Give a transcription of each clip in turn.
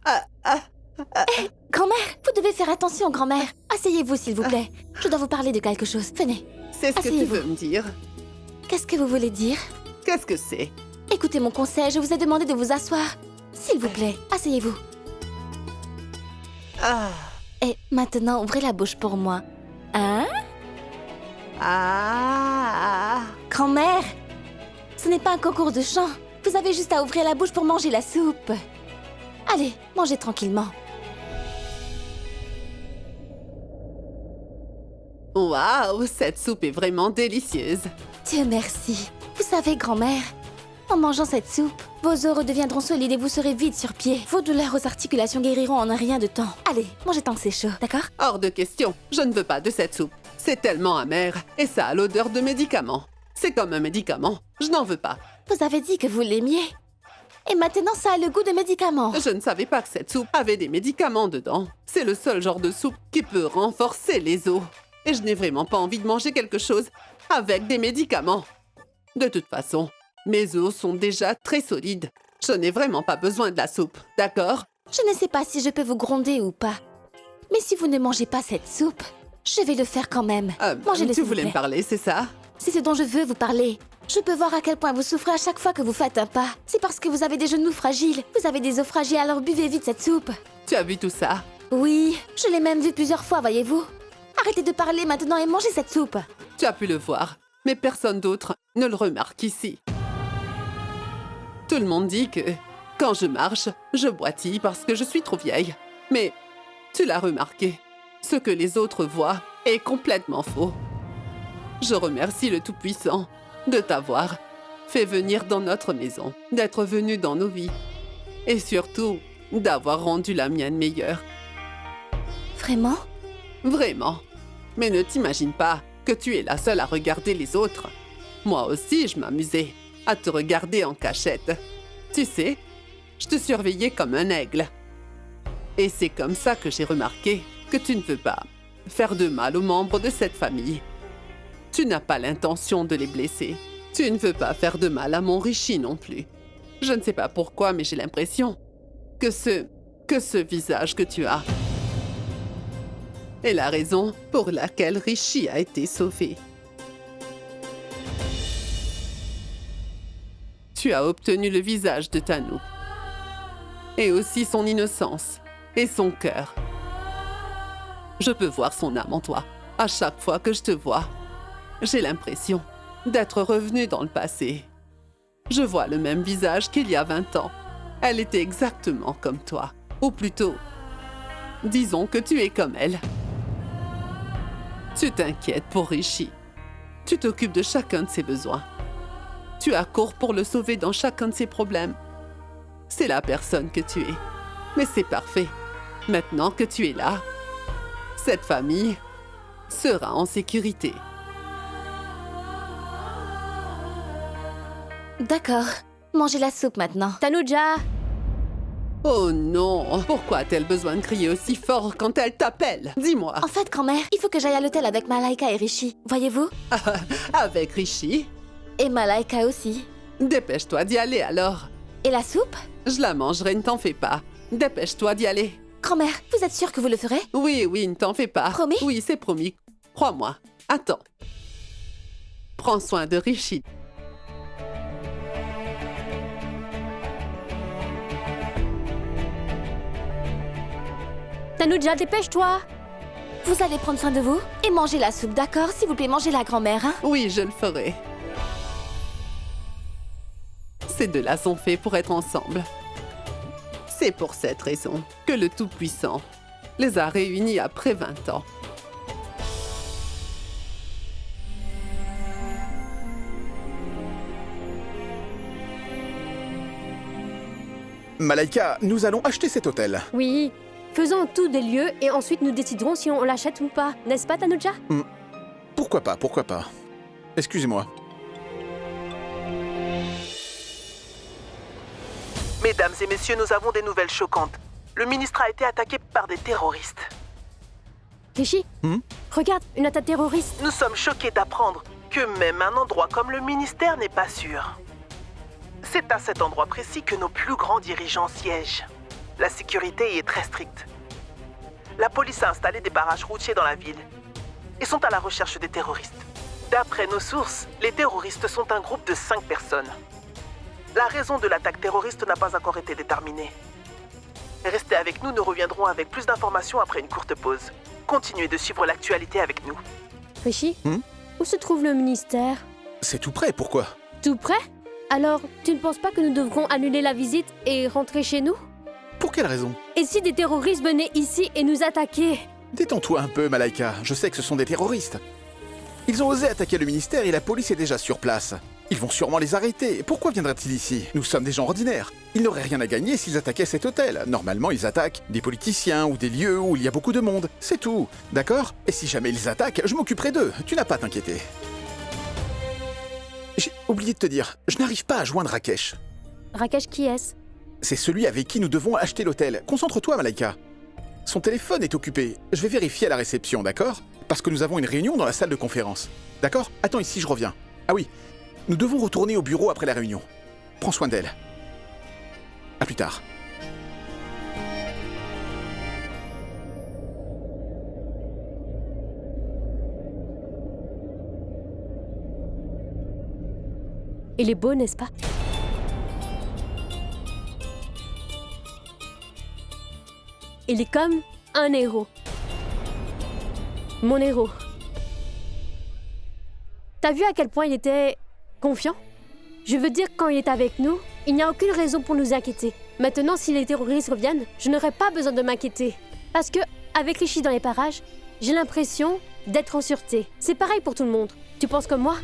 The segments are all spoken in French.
Ah, ah, ah, Grand-mère, vous devez faire attention, grand-mère. Asseyez-vous, s'il vous plaît. Je dois vous parler de quelque chose. Venez. c'est ce que tu Asseyez-vous. veux me dire. Qu'est-ce que vous voulez dire? Qu'est-ce que c'est? Écoutez mon conseil, je vous ai demandé de vous asseoir. S'il vous plaît, asseyez-vous. Ah, Et maintenant, ouvrez la bouche pour moi. Hein? ah, Grand-mère, ce n'est pas un concours de chant. Vous avez juste à ouvrir la bouche pour manger la soupe. Allez, mangez tranquillement. waouh, cette soupe est vraiment délicieuse. Dieu merci. Vous savez, grand-mère, en mangeant cette soupe, vos os redeviendront solides et vous serez vite sur pied. Vos douleurs aux articulations guériront en un rien de temps. Allez, mangez tant que c'est chaud, d'accord? Hors de question, je ne veux pas de cette soupe. C'est tellement amer et ça a l'odeur de médicament. C'est comme un médicament, je n'en veux pas. Vous avez dit que vous l'aimiez. Et maintenant, ça a le goût de médicament. Je ne savais pas que cette soupe avait des médicaments dedans. C'est le seul genre de soupe qui peut renforcer les os. Et je n'ai vraiment pas envie de manger quelque chose avec des médicaments. De toute façon, mes os sont déjà très solides. Je n'ai vraiment pas besoin de la soupe, d'accord? Je ne sais pas si je peux vous gronder ou pas. Mais si vous ne mangez pas cette soupe, je vais le faire quand même. Mangez-le, Tu s'il vous voulais me plaît. parler, c'est ça? C'est ce dont je veux vous parler. Je peux voir à quel point vous souffrez à chaque fois que vous faites un pas. C'est parce que vous avez des genoux fragiles. Vous avez des os fragiles, alors buvez vite cette soupe. Tu as vu tout ça? Oui, je l'ai même vu plusieurs fois, voyez-vous. Arrêtez de parler maintenant et mangez cette soupe. Tu as pu le voir, mais personne d'autre ne le remarque ici. Tout le monde dit que quand je marche, je boitille parce que je suis trop vieille. Mais tu l'as remarqué, ce que les autres voient est complètement faux. Je remercie le Tout-Puissant de t'avoir fait venir dans notre maison, d'être venu dans nos vies et surtout d'avoir rendu la mienne meilleure. Vraiment? Vraiment. Mais ne t'imagine pas que tu es la seule à regarder les autres. Moi aussi, je m'amusais à te regarder en cachette. Tu sais, je te surveillais comme un aigle. Et c'est comme ça que j'ai remarqué que tu ne veux pas faire de mal aux membres de cette famille. Tu n'as pas l'intention de les blesser. Tu ne veux pas faire de mal à mon Rishi non plus. Je ne sais pas pourquoi, mais j'ai l'impression que ce visage que tu as est la raison pour laquelle Rishi a été sauvé. Tu as obtenu le visage de Tanu. Et aussi son innocence et son cœur. Je peux voir son âme en toi. À chaque fois que je te vois, j'ai l'impression d'être revenu dans le passé. Je vois le même visage qu'il y a 20 ans. Elle était exactement comme toi. Ou plutôt, disons que tu es comme elle. Tu t'inquiètes pour Rishi. Tu t'occupes de chacun de ses besoins. Tu accours pour le sauver dans chacun de ses problèmes. C'est la personne que tu es. Mais c'est parfait. Maintenant que tu es là, cette famille sera en sécurité. D'accord. Mangez la soupe maintenant. Tanuja! Oh non! Pourquoi a-t-elle besoin de crier aussi fort quand elle t'appelle? Dis-moi. En fait, grand-mère, il faut que j'aille à l'hôtel avec Malaika et Rishi. Voyez-vous? Avec Rishi? Et Malaika aussi. Dépêche-toi d'y aller alors. Et la soupe? Je la mangerai, ne t'en fais pas. Dépêche-toi d'y aller. Grand-mère, vous êtes sûre que vous le ferez? Oui, oui, ne t'en fais pas. Promis? Oui, c'est promis. Crois-moi. Attends. Prends soin de Rishi. Tanuja, dépêche-toi! Vous allez prendre soin de vous et manger la soupe, d'accord? S'il vous plaît, mangez la grand-mère, hein? Oui, je le ferai. Ces deux-là sont faits pour être ensemble. C'est pour cette raison que le Tout-Puissant les a réunis après 20 ans. Malaika, nous allons acheter cet hôtel. Oui, faisons tout des lieux et ensuite nous déciderons si on l'achète ou pas. N'est-ce pas, Tanuja? Pourquoi pas, pourquoi pas. Excusez-moi. Mesdames et messieurs, nous avons des nouvelles choquantes. Le ministre a été attaqué par des terroristes. Rishi, regarde, une attaque terroriste. Nous sommes choqués d'apprendre que même un endroit comme le ministère n'est pas sûr. C'est à cet endroit précis que nos plus grands dirigeants siègent. La sécurité y est très stricte. La police a installé des barrages routiers dans la ville et sont à la recherche des terroristes. D'après nos sources, les terroristes sont un groupe de 5 personnes. La raison de l'attaque terroriste n'a pas encore été déterminée. Restez avec nous, nous reviendrons avec plus d'informations après une courte pause. Continuez de suivre l'actualité avec nous. Rishi, où se trouve le ministère? C'est tout près, pourquoi? Tout près? Alors, tu ne penses pas que nous devrons annuler la visite et rentrer chez nous? Pour quelle raison? Et si des terroristes venaient ici et nous attaquaient? Détends-toi un peu, Malaika. Je sais que ce sont des terroristes. Ils ont osé attaquer le ministère et la police est déjà sur place. Ils vont sûrement les arrêter. Pourquoi viendraient-ils ici? Nous sommes des gens ordinaires. Ils n'auraient rien à gagner s'ils attaquaient cet hôtel. Normalement, ils attaquent des politiciens ou des lieux où il y a beaucoup de monde. C'est tout. D'accord? Et si jamais ils attaquent, je m'occuperai d'eux. Tu n'as pas à t'inquiéter. J'ai oublié de te dire, je n'arrive pas à joindre Rakesh. Rakesh, qui est-ce? C'est celui avec qui nous devons acheter l'hôtel. Concentre-toi, Malaika. Son téléphone est occupé. Je vais vérifier à la réception, d'accord? Parce que nous avons une réunion dans la salle de conférence. D'accord? Attends ici, je reviens. Ah oui, nous devons retourner au bureau après la réunion. Prends soin d'elle. À plus tard. Il est beau, n'est-ce pas? Il est comme un héros. Mon héros. T'as vu à quel point il était confiant? Je veux dire, quand il est avec nous, il n'y a aucune raison pour nous inquiéter. Maintenant, si les terroristes reviennent, je n'aurai pas besoin de m'inquiéter. Parce que, avec Rishi dans les parages, j'ai l'impression d'être en sûreté. C'est pareil pour tout le monde. Tu penses comme moi?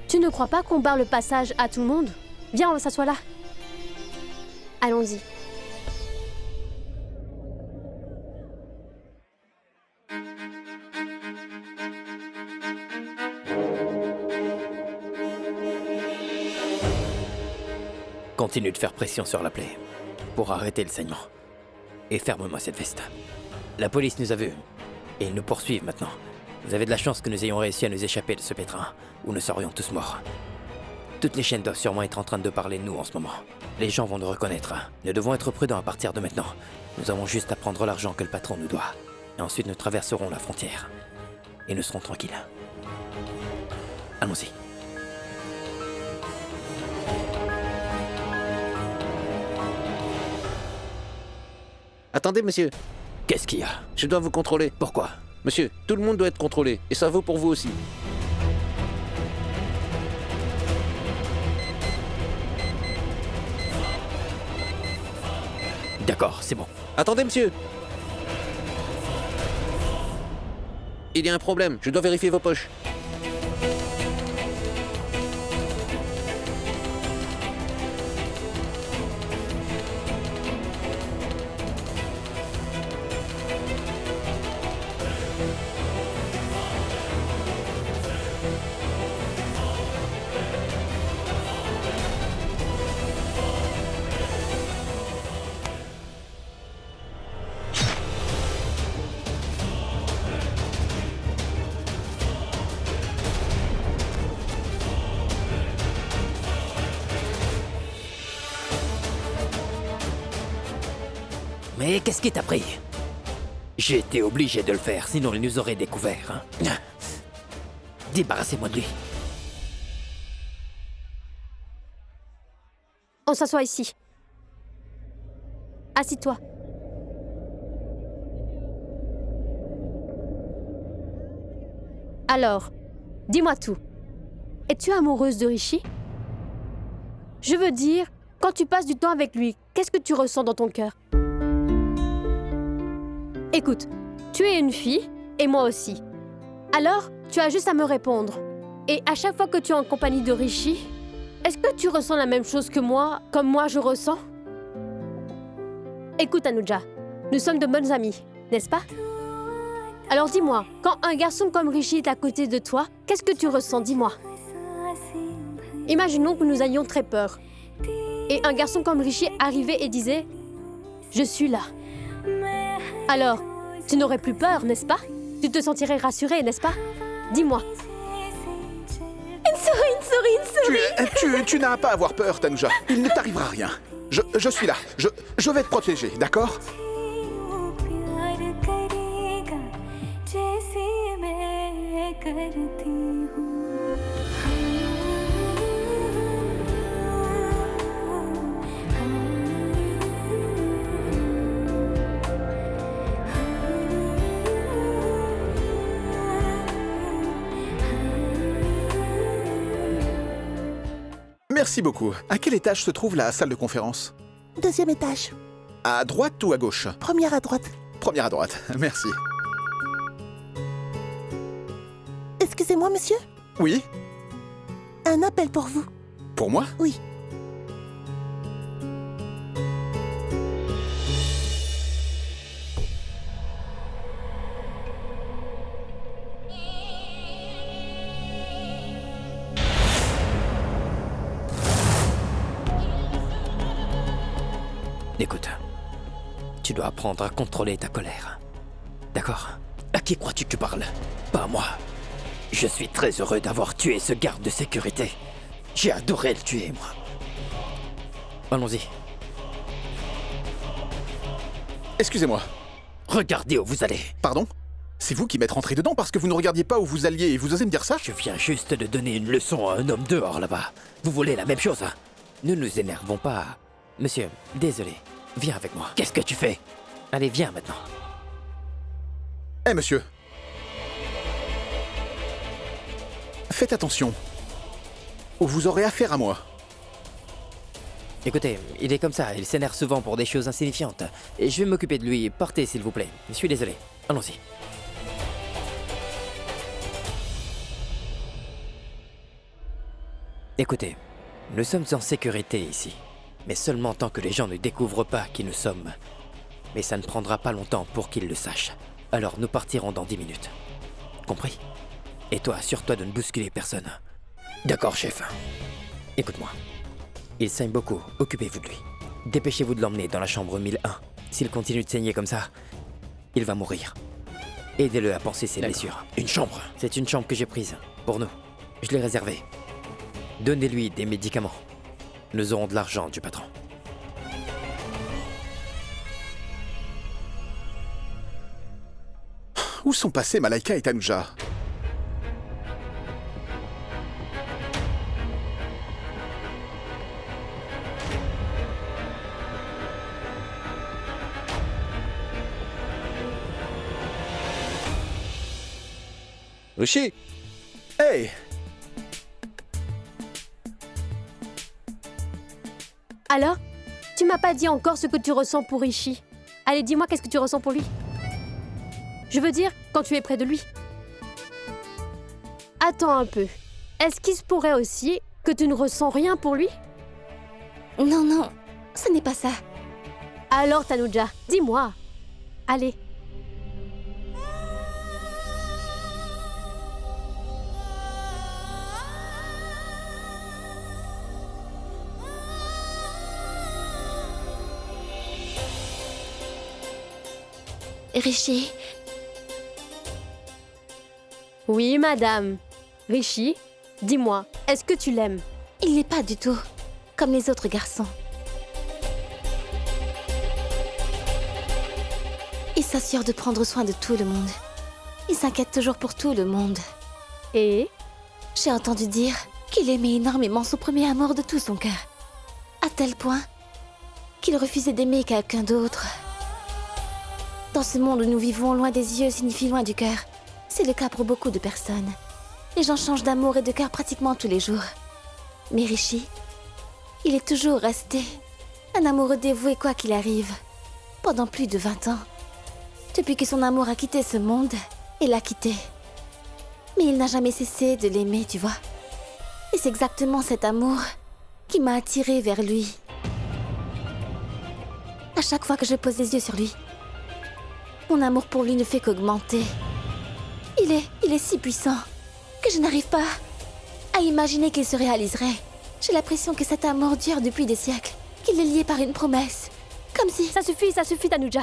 Tu ne crois pas qu'on barre le passage à tout le monde? Viens, on s'assoit là. Allons-y. Continue de faire pression sur la plaie pour arrêter le saignement. Et ferme-moi cette veste. La police nous a vus et ils nous poursuivent maintenant. Vous avez de la chance que nous ayons réussi à nous échapper de ce pétrin où nous serions tous morts. Toutes les chaînes doivent sûrement être en train de parler de nous en ce moment. Les gens vont nous reconnaître. Nous devons être prudents à partir de maintenant. Nous avons juste à prendre l'argent que le patron nous doit. Et ensuite nous traverserons la frontière. Et nous serons tranquilles. Allons-y. Attendez, monsieur. Qu'est-ce qu'il y a? Je dois vous contrôler. Pourquoi? Monsieur, tout le monde doit être contrôlé. Et ça vaut pour vous aussi. D'accord, c'est bon. Attendez, monsieur. Il y a un problème. Je dois vérifier vos poches. Mais qu'est-ce qui t'a pris? J'ai été obligé de le faire, sinon il nous aurait découvert. Hein. Débarrassez-moi de lui. On s'assoit ici. Assis-toi. Alors, dis-moi tout. Es-tu amoureuse de Rishi? Je veux dire, quand tu passes du temps avec lui, qu'est-ce que tu ressens dans ton cœur? Écoute, tu es une fille, et moi aussi. Alors, tu as juste à me répondre. Et à chaque fois que tu es en compagnie de Rishi, est-ce que tu ressens la même chose que moi, comme moi je ressens? Écoute, Anuja, nous sommes de bonnes amies, n'est-ce pas? Alors dis-moi, quand un garçon comme Rishi est à côté de toi, qu'est-ce que tu ressens? Dis-moi. Imaginons que nous ayons très peur. Et un garçon comme Rishi arrivait et disait « Je suis là ». Alors, tu n'aurais plus peur, n'est-ce pas? Tu te sentirais rassurée, n'est-ce pas? Dis-moi. Insu, une souris. Tu n'as pas à avoir peur, Tanuja. Il ne t'arrivera rien. Je suis là. Je vais te protéger, d'accord? Merci beaucoup. À quel étage se trouve la salle de conférence? 2e étage. À droite ou à gauche? Première à droite. Première à droite. Merci. Excusez-moi, monsieur. Oui? Un appel pour vous. Pour moi? Oui. Écoute, tu dois apprendre à contrôler ta colère. D'accord? À qui crois-tu que tu parles? Pas à moi. Je suis très heureux d'avoir tué ce garde de sécurité. J'ai adoré le tuer, moi. Allons-y. Excusez-moi. Regardez où vous allez. Pardon? C'est vous qui m'êtes rentré dedans parce que vous ne regardiez pas où vous alliez et vous osez me dire ça? Je viens juste de donner une leçon à un homme dehors, là-bas. Vous voulez la même chose, hein? Ne nous énervons pas. Monsieur, désolé. Viens avec moi. Qu'est-ce que tu fais? Allez, viens maintenant. Eh, monsieur. Faites attention. Ou vous aurez affaire à moi. Écoutez, il est comme ça, il s'énerve souvent pour des choses insignifiantes. Et je vais m'occuper de lui. Partez, s'il vous plaît. Je suis désolé. Allons-y. Écoutez, nous sommes en sécurité ici. Mais seulement tant que les gens ne découvrent pas qui nous sommes. Mais ça ne prendra pas longtemps pour qu'ils le sachent. Alors nous partirons dans 10 minutes. Compris? Et toi, assure-toi de ne bousculer personne. D'accord, chef. Écoute-moi. Il saigne beaucoup, occupez-vous de lui. Dépêchez-vous de l'emmener dans la chambre 1001. S'il continue de saigner comme ça, il va mourir. Aidez-le à panser ses blessures. Une chambre? C'est une chambre que j'ai prise, pour nous. Je l'ai réservée. Donnez-lui des médicaments. Nous aurons de l'argent du patron. Où sont passés Malaika et Tanuja? Rishi, Hey! Alors, tu m'as pas dit encore ce que tu ressens pour Rishi. Allez, dis-moi qu'est-ce que tu ressens pour lui. Je veux dire, quand tu es près de lui. Attends un peu. Est-ce qu'il se pourrait aussi que tu ne ressens rien pour lui? Non, non, ce n'est pas ça. Alors, Tanuja, dis-moi. Allez. Rishi, Oui, madame. Rishi, dis-moi, est-ce que tu l'aimes? il n'est pas du tout comme les autres garçons. Il s'assure de prendre soin de tout le monde. Il s'inquiète toujours pour tout le monde. Et J'ai entendu dire qu'il aimait énormément son premier amour de tout son cœur. À tel point qu'il refusait d'aimer quelqu'un d'autre. Dans ce monde où nous vivons, loin des yeux signifie loin du cœur. C'est le cas pour beaucoup de personnes. Les gens changent d'amour et de cœur pratiquement tous les jours. Mais Rishi, il est toujours resté un amoureux dévoué quoi qu'il arrive. Pendant plus de 20 ans. Depuis que son amour a quitté ce monde, il l'a quitté. Mais il n'a jamais cessé de l'aimer, tu vois. Et c'est exactement cet amour qui m'a attirée vers lui. À chaque fois que je pose les yeux sur lui, mon amour pour lui ne fait qu'augmenter. Il est si puissant que je n'arrive pas à imaginer qu'il se réaliserait. J'ai l'impression que cet amour dure depuis des siècles, qu'il est lié par une promesse. Comme si... ça suffit, Tanuja.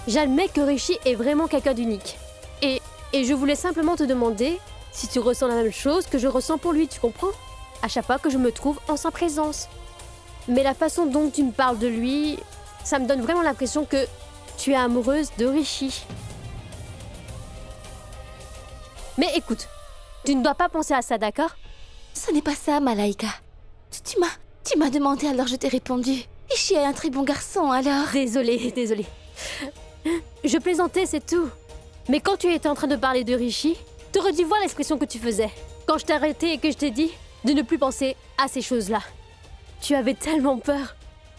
J'admets que Rishi est vraiment quelqu'un d'unique. Et je voulais simplement te demander si tu ressens la même chose que je ressens pour lui, tu comprends? À chaque fois que je me trouve en sa présence. Mais la façon dont tu me parles de lui, ça me donne vraiment l'impression que tu es amoureuse de Rishi. Mais écoute, tu ne dois pas penser à ça, d'accord? Ce n'est pas ça, Malaika. Tu m'as demandé, alors je t'ai répondu. Rishi est un très bon garçon, alors... Désolée. Je plaisantais, c'est tout. Mais quand tu étais en train de parler de Rishi, t'aurais dû voir l'expression que tu faisais. Quand je t'ai arrêté et que je t'ai dit de ne plus penser à ces choses-là. Tu avais tellement peur.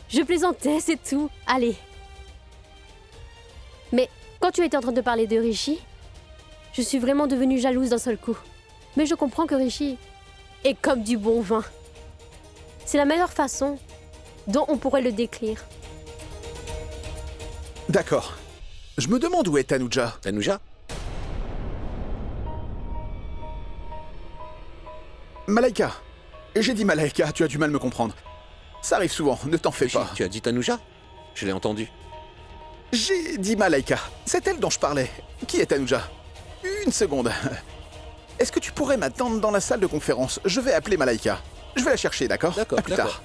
Je plaisantais, c'est tout. Allez. Mais quand tu étais en train de parler de Rishi, je suis vraiment devenue jalouse d'un seul coup. Mais je comprends que Rishi est comme du bon vin. C'est la meilleure façon dont on pourrait le décrire. D'accord. Je me demande où est Tanuja. Tanuja? Malaika. J'ai dit Malaika, tu as du mal à me comprendre. Ça arrive souvent, ne t'en fais Rishi, pas. tu as dit Tanuja? Je l'ai entendu. J'ai dit Malaika. C'est elle dont je parlais. Qui est Tanuja? Une seconde. Est-ce que tu pourrais m'attendre dans la salle de conférence? Je vais appeler Malaika. Je vais la chercher, d'accord? D'accord, À plus d'accord. tard.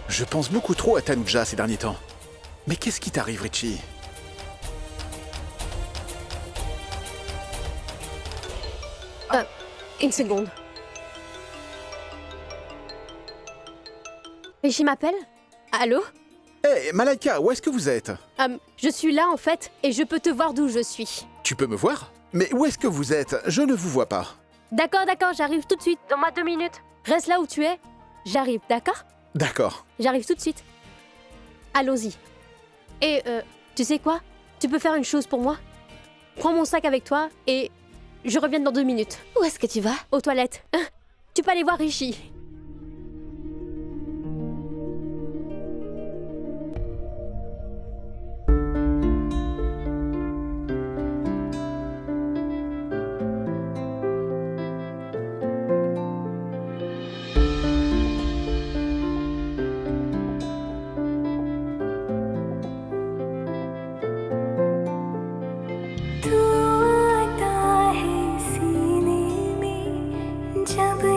Je pense beaucoup trop à Tanuja ces derniers temps. Mais qu'est-ce qui t'arrive, Richie? Une seconde. Rishi m'appelle? Allô? Hé, Malaika, où est-ce que vous êtes? Je suis là en fait et je peux te voir d'où je suis. Tu peux me voir? Mais où est-ce que vous êtes? Je ne vous vois pas. D'accord, j'arrive tout de suite. Dans ma 2 minutes. Reste là où tu es. J'arrive, d'accord? D'accord. J'arrive tout de suite. Allons-y. Et tu sais quoi? Tu peux faire une chose pour moi? Prends mon sac avec toi et je reviens dans 2 minutes. Où est-ce que tu vas? Aux toilettes. Tu peux aller voir Rishi.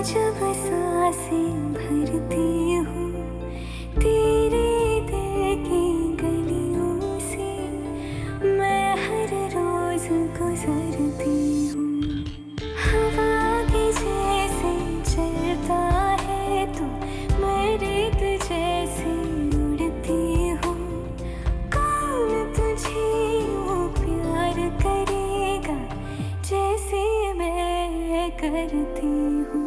जब सांसें भरती हूँ तेरे दिल की गलियों से मैं हर रोज गुजरती हूँ हवा के जैसे चलता है तू मैं रेत जैसे उड़ती हूँ कौन तुझे वो प्यार करेगा जैसे मैं करती हूँ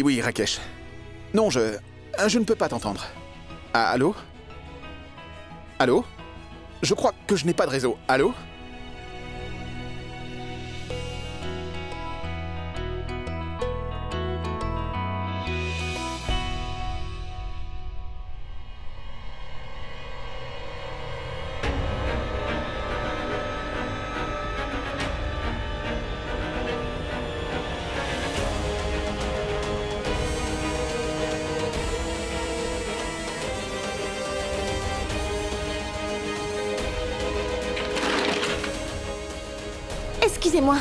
Oui, Rakesh. Non, je ne peux pas t'entendre. Ah, allô? Allô? Je crois que je n'ai pas de réseau. Allô? Excusez-moi.